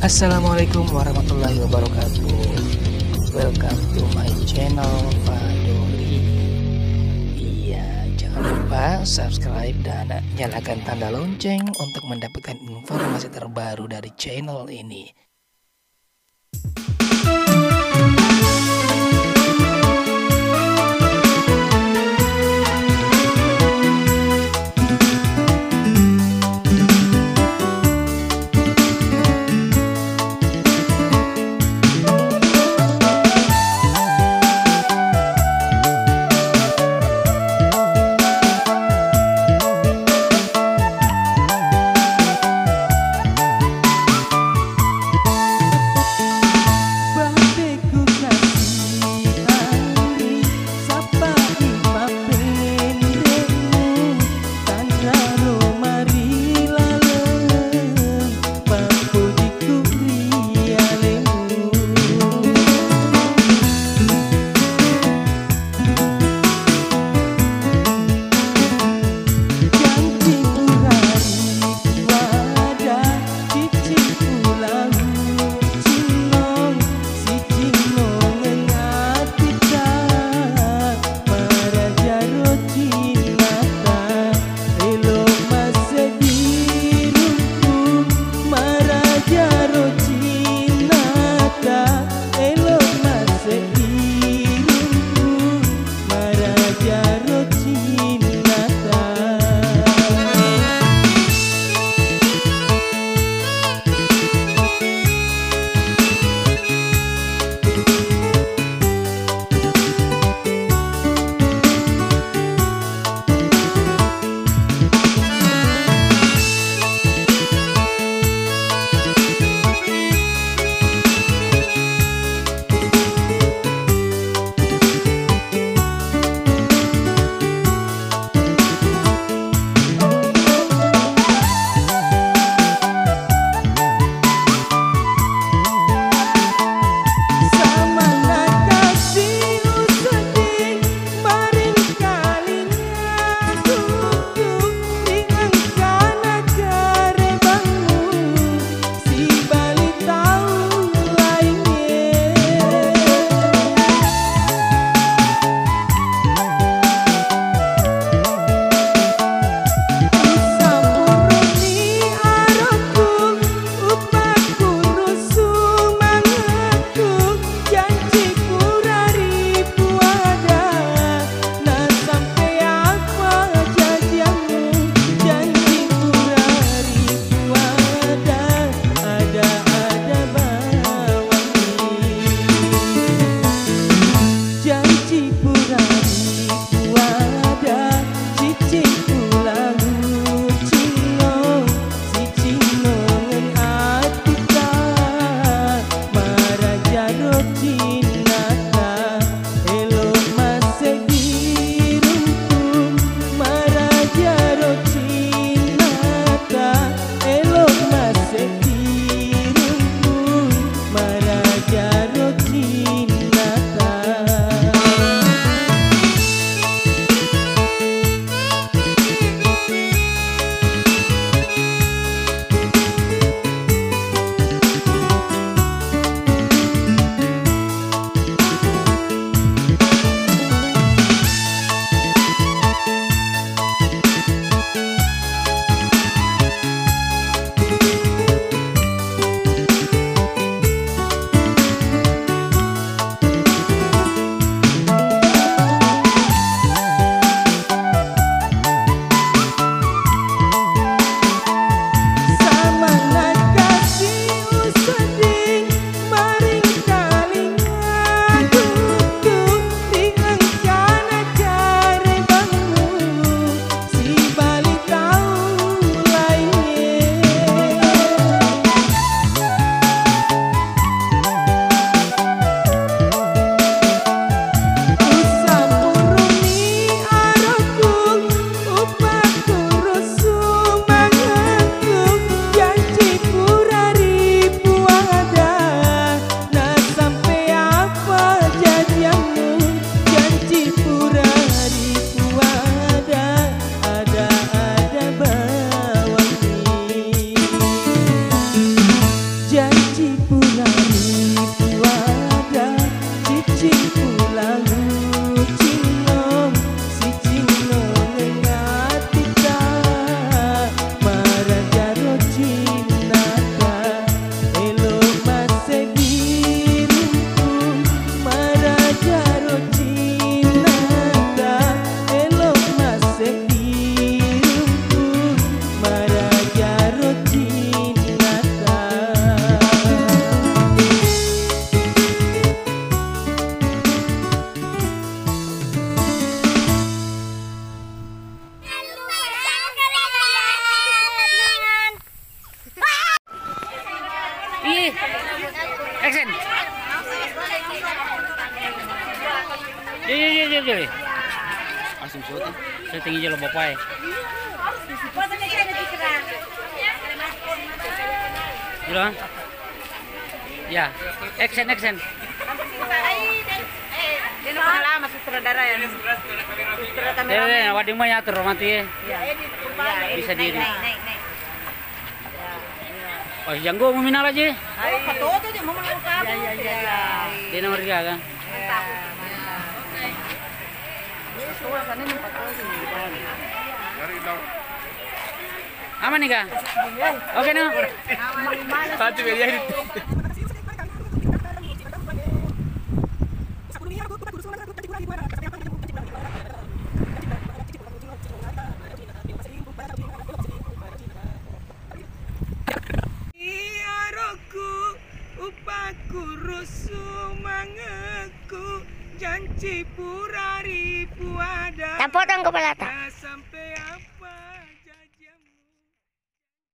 Assalamualaikum warahmatullahi wabarakatuh. Welcome to my channel Fadoli. Iya, jangan lupa subscribe dan nyalakan tanda lonceng untuk mendapatkan informasi terbaru dari channel ini. Ih, action. Jadi. Langsung syuting. Syuting aja lo bapak. Gitu. Ya, action. Dia nak pengalaman sutradara ya. Sutradara kameramen. Waduh mah nyatur mati. Bisa diri. Naik. Oh, janggo mau minal aja. Ayo, katoto aja mau menurut kamu. Iya. Dia nomor 3 kan. Mantap. Suasana ini katoto. Aman nih kak? Oke no. Satu biar jadi. Upaku rusuh mangeku janji purari puada. Tak potong kepala tak.